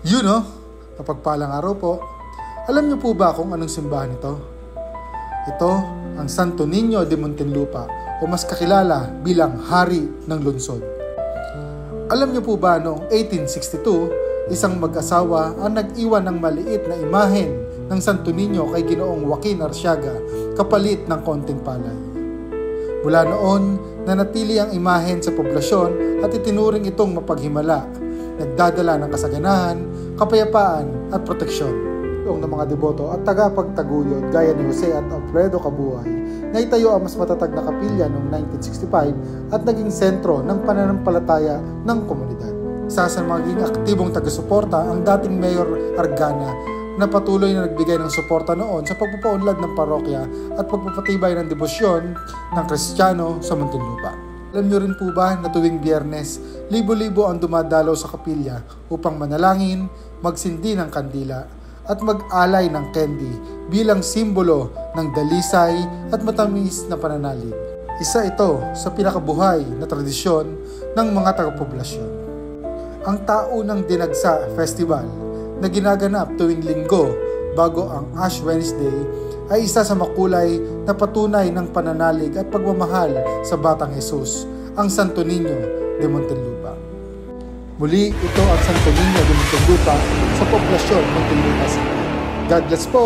Yun no, kapagpalang araw po. Alam niyo po ba kung anong simbahan ito? Ito ang Santo Niño de Muntinlupa o mas kakilala bilang Hari ng Lungsod. Alam niyo po ba noong 1862, isang mag-asawa ang nag-iwan ng maliit na imahen ng Santo Niño kay Ginoong Joaquin Arciaga kapalit ng konting palay. Mula noon, nanatili ang imahen sa poblasyon at itinuring itong mapaghimala, nagdadala ng kasaganahan, kapayapaan at proteksyon. Ng mga deboto at tagapagtaguyod gaya ni Jose at Alfredo Cabuhay na itayo ang mas matatag na kapilya noong 1965 at naging sentro ng pananampalataya ng komunidad. Isa sa maging aktibong taga-suporta ang dating Mayor Argana na patuloy na nagbigay ng suporta noon sa pagpapaunlad ng parokya at pagpapatibay ng debosyon ng Kristiyano sa Muntinlupa. Alam niyo rin po ba na tuwing Biyernes, libo-libo ang dumadalaw sa kapilya upang manalangin, magsindi ng kandila at mag-alay ng candy bilang simbolo ng dalisay at matamis na pananalig. Isa ito sa pinakabuhay na tradisyon ng mga taga-poblasyon. Ang Taunang Dinagsa Festival na ginaganap tuwing linggo bago ang Ash Wednesday ay isa sa makulay na patunay ng pananalig at pagmamahal sa Batang Jesus, ang Santo Niño de Muntinlupa. Muli, ito ang Santo Niño de Muntinlupa sa poblasyon Muntinlupa City. God bless po!